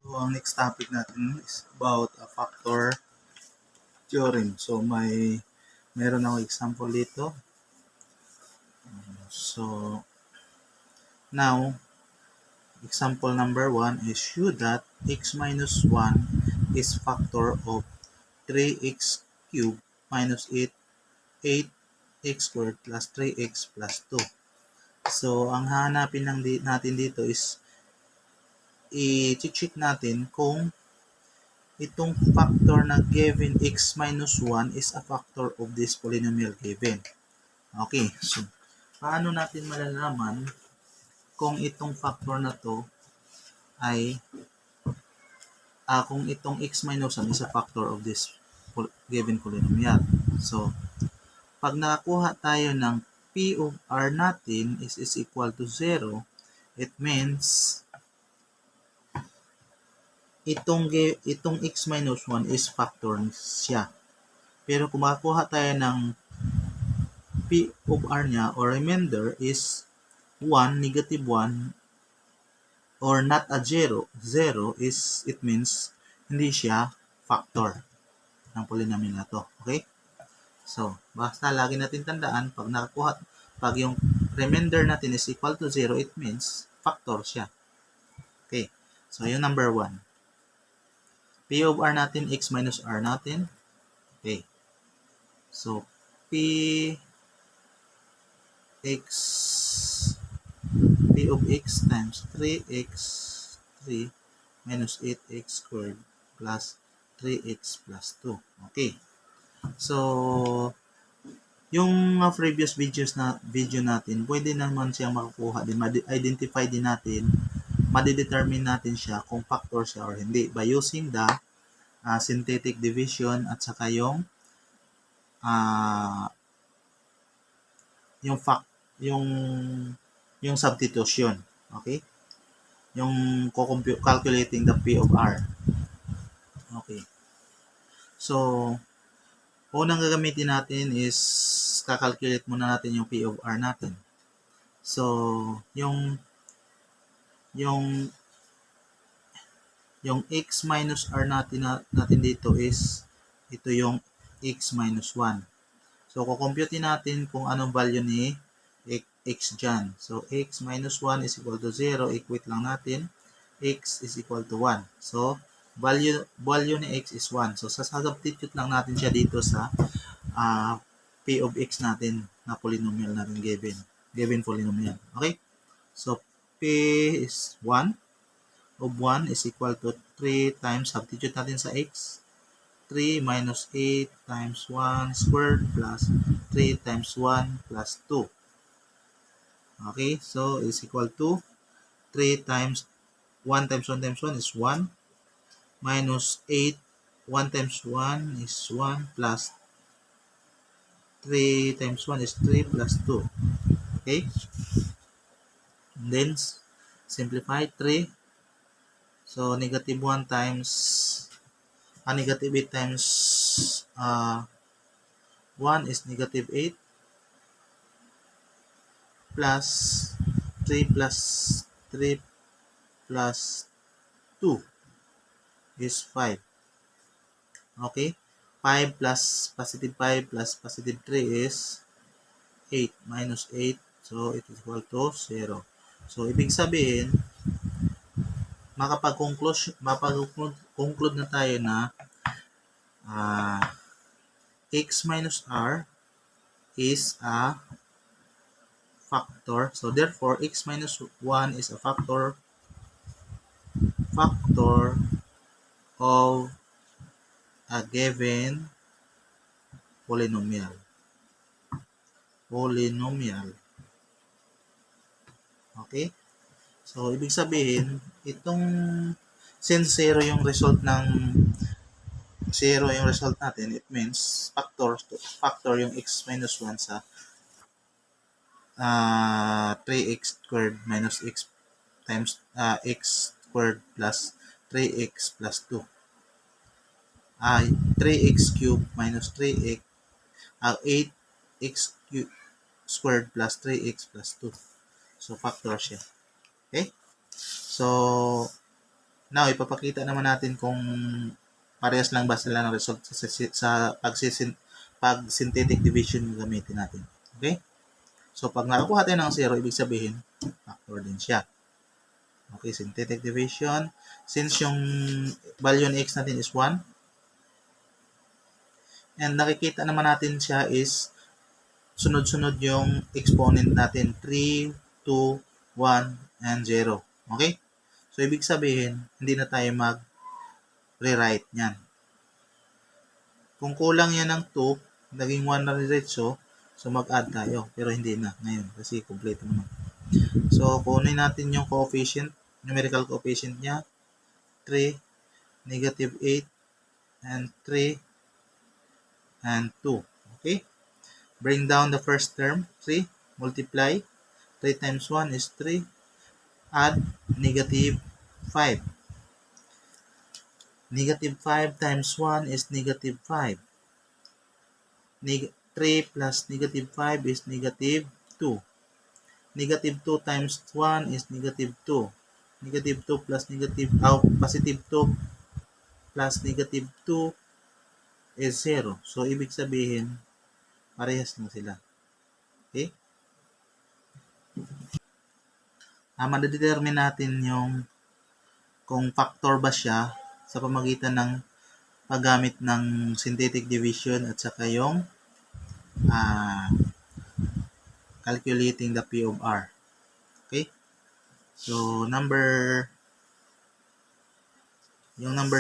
So, ang next topic natin is about a factor theorem. So, meron ako example dito. So, now, example number 1 is show that x minus 1 is factor of 3x cubed minus 8x squared plus 3x plus 2. So, ang hahanapin natin dito is i-check natin kung itong factor na given x minus 1 is a factor of this polynomial given. Okay, so paano natin malalaman kung itong factor na to ay kung itong x minus 1 is a factor of this given polynomial. So, pag nakakuha tayo ng p of r natin is equal to 0, it means itong x minus 1 is factor siya. Pero kung makakuha tayo ng p of r niya or remainder is 1, negative 1, or not a 0, 0 is, it means, hindi siya factor ng polynomial na to. Okay? So, basta lagi natin tandaan, pag yung remainder natin is equal to 0, it means factor siya. Okay? So, yung number 1. P of r natin, x minus r natin. Okay. So, P of x times 3x 3 minus 8x squared plus 3x plus 2. Okay. So, yung previous video natin, pwede naman siyang makakuha din, ma-identify din natin, ma-determine natin siya kung factor siya or hindi by using the synthetic division at saka yung substitution. Okay? Yung calculating the P of R. Okay. So, unang gagamitin natin is kakalculate muna natin yung P of R natin. So, yung x minus r natin dito is ito yung x minus 1. So, kukompute natin kung anong value ni x dyan. So, x minus 1 is equal to 0. Equate lang natin. X is equal to 1. So, value ni x is 1. So, sasubstitute lang natin siya dito sa p of x natin na polynomial natin given polynomial. Okay? So, p is 1 of 1 is equal to 3 times, substitute natin sa x, 3 minus 8 times 1 squared plus 3 times 1 plus 2. Okay, so is equal to 3 times 1 times 1 times 1 is 1 minus 8, 1 times 1 is 1 plus 3 times 1 is 3 plus 2. Okay, and then simplify 3. So, negative 1 times negative 8 times 1 is negative 8 plus 3 plus 3 plus 2 is 5. Okay? 5 plus positive 5 plus positive 3 is 8 minus 8. So, it is equal to 0. So, ibig sabihin, mapag-conclude na tayo na x minus r is a factor. So, therefore, x minus 1 is a factor of a given polynomial. Okay? So, ibig sabihin, since 0 yung result natin, it means factor yung x minus 1 sa 3x squared minus x times x squared plus 3x plus 2. 3x cubed minus 8x cubed squared plus 3x plus 2. So, factor siya. Okay? So, now, ipapakita naman natin kung parehas lang ba sila ng result sa pag-synthetic division yung gamitin natin. Okay? So, pag nakakuha tayo ng 0, ibig sabihin, factor din siya. Okay, synthetic division. Since yung value ng x natin is 1, and nakikita naman natin siya is sunod-sunod yung exponent natin, 3, 2, 1, and 0. Okay? So, ibig sabihin, hindi na tayo mag-rewrite niyan. Kung kulang yan ng 2, naging 1 na diretso, so mag-add tayo. Pero hindi na ngayon kasi complete naman. So, kunin natin yung coefficient, numerical coefficient niya, 3, negative 8, and 3, and 2. Okay? Bring down the first term, 3, multiply, 3 times 1 is 3, add negative 5. Negative 5 times 1 is negative 5. 3 plus negative 5 is negative 2. Negative 2 times 1 is negative 2. Negative 2 plus positive 2 plus negative 2 is 0. So, ibig sabihin, parehas na sila. Okay? Madadetermine natin yung kung factor ba siya sa pamagitan ng paggamit ng synthetic division at saka yung calculating the P of R. Okay? So, yung number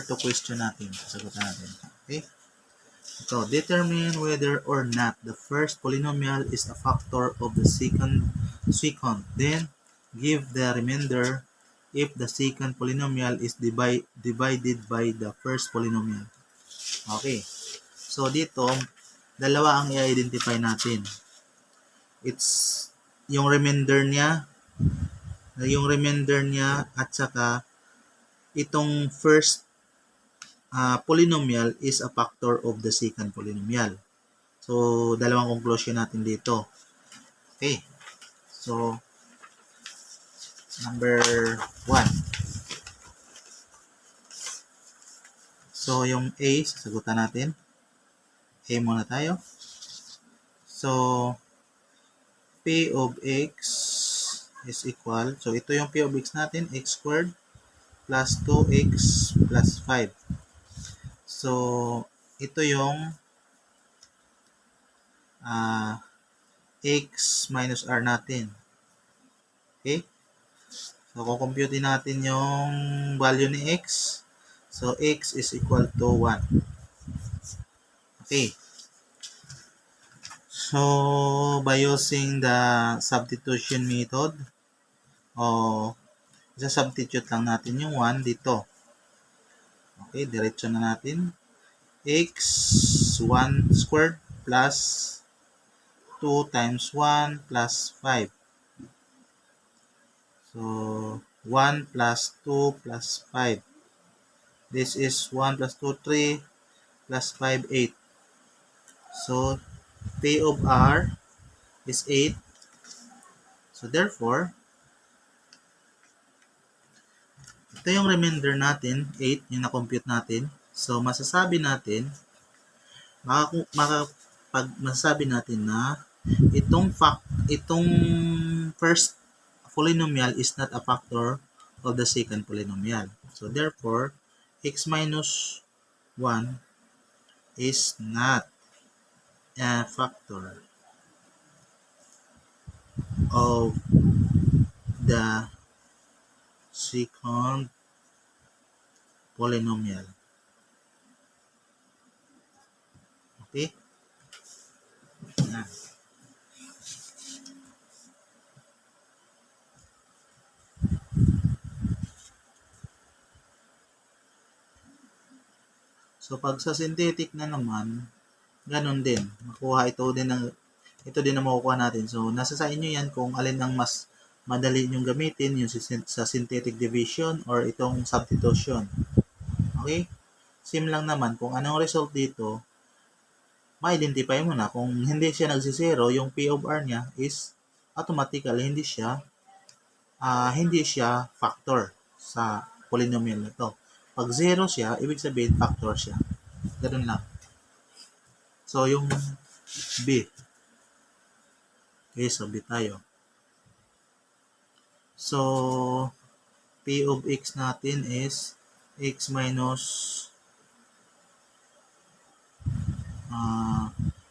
2 question natin. Sasagutan natin. Okay? So, determine whether or not the first polynomial is a factor of the second. Then, give the remainder if the second polynomial is divided by the first polynomial. Okay. So, dito, dalawa ang i-identify natin. It's yung remainder niya at saka itong first polynomial is a factor of the second polynomial. So, dalawang conclusion natin dito. Okay. So, number 1. So, yung A, sasagutan natin. A muna tayo. So, P of X is equal. So, ito yung P of X natin, X squared plus 2X plus 5. So, ito yung X minus R natin. Okay? So, kukumputin natin yung value ni X. So, X is equal to 1. Okay. So, by using the substitution method, isa-substitute lang natin yung 1 dito. Okay, diretso na natin. X 1 squared plus 2 times 1 plus 5. So, 1 plus 2 plus 5. This is 1 plus 2, 3 plus 5, 8. So, P of R is 8. So, therefore, ito yung remainder natin, 8, yung na-compute natin. So, masasabi natin na itong first polynomial is not a factor of the second polynomial. So, therefore, x minus 1 is not a factor of the second polynomial. Okay? Yan. So, pag sa synthetic na naman, ganun din. Ito din ang makukuha natin. So, nasa sa inyo yan kung alin ang mas madali nyong gamitin, yung sa synthetic division or itong substitution. Okay? Same lang naman. Kung anong result dito, ma-identify mo na kung hindi siya nagsisero, yung P of R niya is automatically hindi siya factor sa polynomial na to. Pag 0 siya, ibig sabihin factor siya. Ganun lang. So, yung B. Okay, so B tayo. So, P of X natin is X minus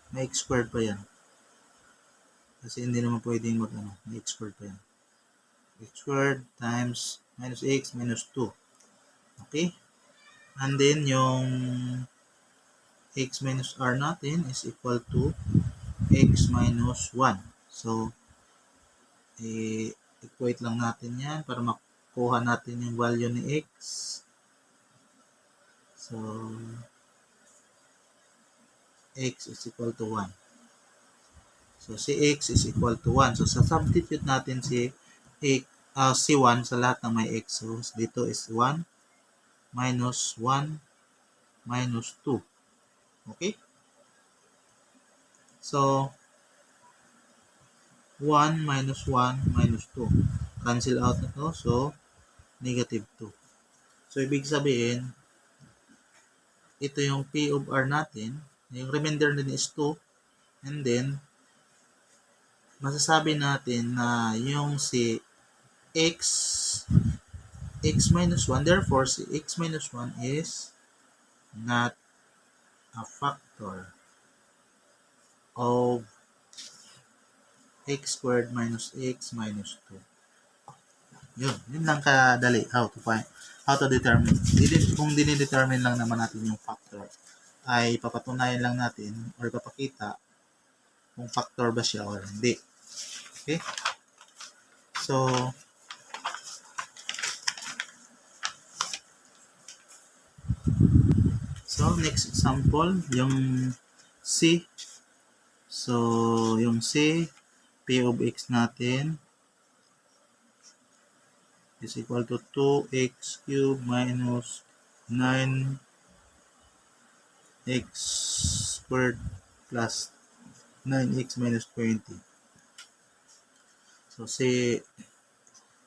may X squared pa yan. Kasi hindi naman pwedeng may X squared pa yan. X squared times minus X minus 2. Okay? And then, yung X minus R natin is equal to X minus 1. So, equate lang natin yan para makuha natin yung value ni X. So, X is equal to 1. So, si X is equal to 1. So, substitute natin si 1 sa lahat ng may X. So, dito is 1 minus 1 minus 2. Okay? So, 1 minus 1 minus 2. Cancel out na to. So, negative 2. So, ibig sabihin, ito yung P of R natin. Yung remainder din is 2. And then, masasabi natin na yung si X minus 1, therefore, si X minus 1 is not a factor of X squared minus X minus 2. Yun lang kadali how to determine. Kung dinidetermine lang naman natin yung factor, ay papatunayan lang natin or papakita kung factor ba siya or hindi. Okay? So, next example, yung C. So, yung C, P of X natin is equal to 2x cubed minus 9x squared plus 9x minus 20. So, si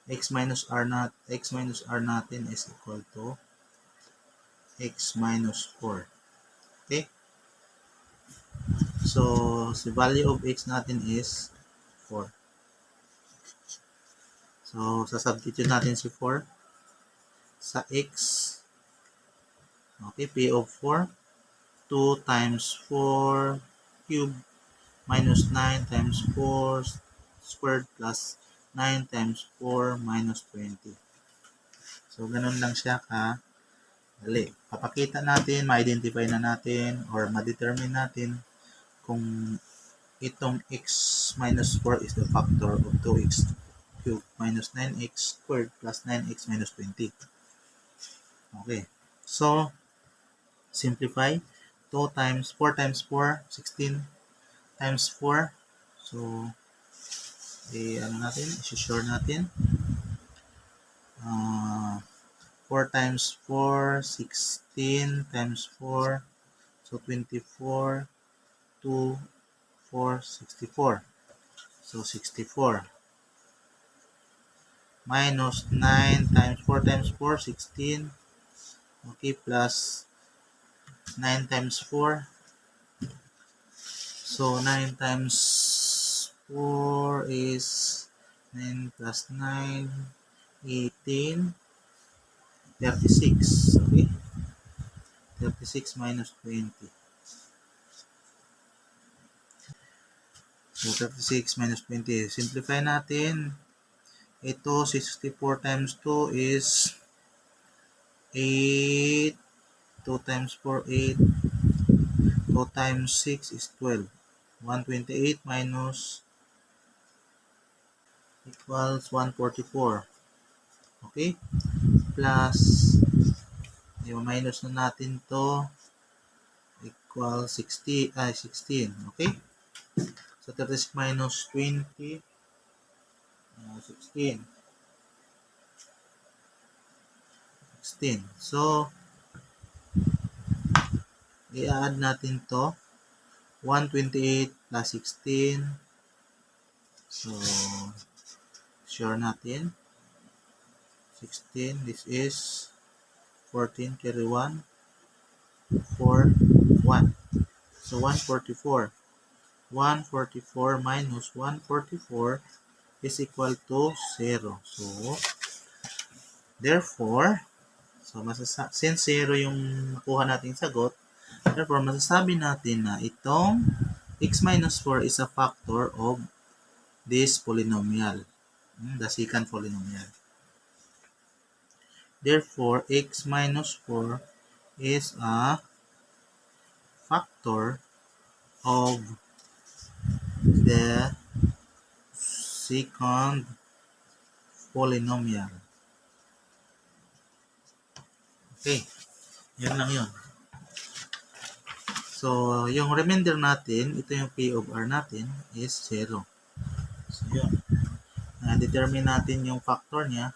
x minus r natin is equal to x minus 4. Okay? So, si value of x natin is 4. So, sasubstitute natin si 4 sa x. Okay, P of 4. 2 times 4 cubed minus 9 times 4 squared plus 9 times 4 minus 20. So, ganun lang siya dali. Papakita natin, ma-identify na natin, or ma-determine natin kung itong x minus 4 is the factor of 2x cubed minus 9x squared plus 9x minus 20. Okay. So, simplify. 2 times 4 times 4, 16 times 4. So, i-sure natin. 4 times 4, 16 times 4. So, 24, 2, 4, 64. So, 64. Minus 9 times 4 times 4, 16. Okay, plus 9 times 4. So, 9 times 4 is 9 plus 9, 18, 36. Okay? 36 minus 20. So, 36 minus 20. Simplify natin. Ito, 64 times 2 is 8. 2 times 4, 8. 2 times 6 is 12. 128 minus equals 144. Okay? Plus, minus na natin to, equals 16. Okay? So, 36 minus 20, 16. 16. So, i-add natin to. 128 plus 16. So, sure natin. 16, this is 14, carry 1, 4, 1. So, 144. 144 minus 144 is equal to 0. So, therefore, since 0 yung nakuha nating sagot, therefore, masasabi natin na itong x minus 4 is a factor of this polynomial, the second polynomial. Therefore, x minus 4 is a factor of the second polynomial. Okay, yan lang yun. So, yung remainder natin, ito yung P of R natin, is 0. So, yun. Determine natin yung factor niya,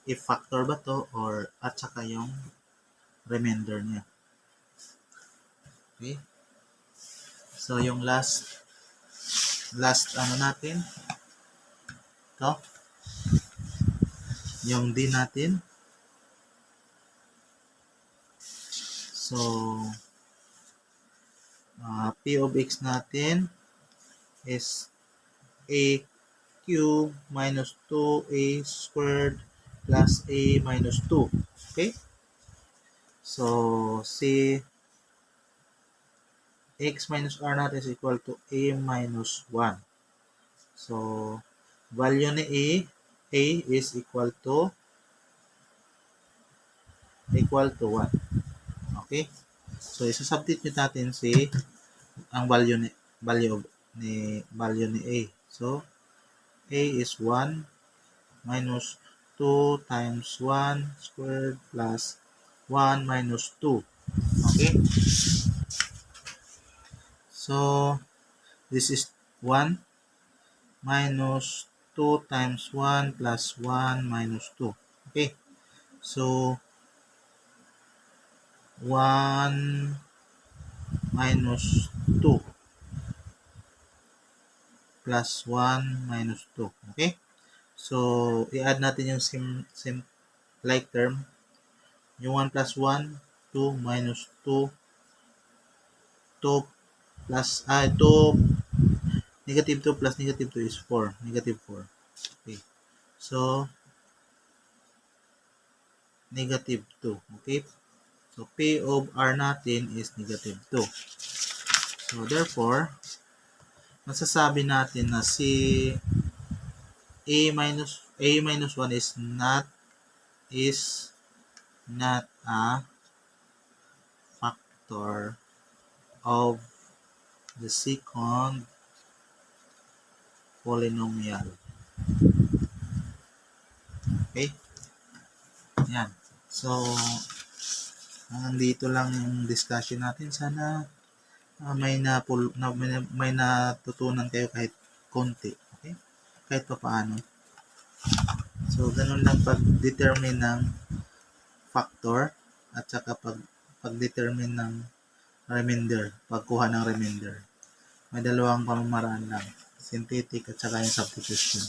if factor ba to, or at saka yung remainder niya. Okay? So, yung last ano natin, ito, yung D natin. So, P of X natin is A cube minus 2A squared plus A minus 2. Okay? So, si X minus R natin is equal to A minus 1. So, value ni A is equal to 1. Okay? So, isa-substitute natin ang value ni A. So, A is 1 minus 2 times 1 squared plus 1 minus 2. Okay? So, this is 1 minus 2 times 1 plus 1 minus 2. Okay? So, 1 minus 2 plus 1 minus 2. Okay? So, i-add natin yung same like term. Yung 1 plus 1, 2 minus 2, 2 plus, 2, negative 2 plus negative 2 is 4. Negative 4. Okay. So, negative 2. Okay? So, P of R natin is negative 2. So, therefore, masasabi natin na si A minus 1 is not a factor of the second polynomial. Okay? Yan. So, nandito lang yung discussion natin. Sana may natutunan kayo kahit konti. Okay? Kahit pa paano. So, ganun lang pag-determine ng factor at saka pag-determine ng remainder, pagkuha ng remainder. May dalawang pamamaraan lang, synthetic at saka yung substitution.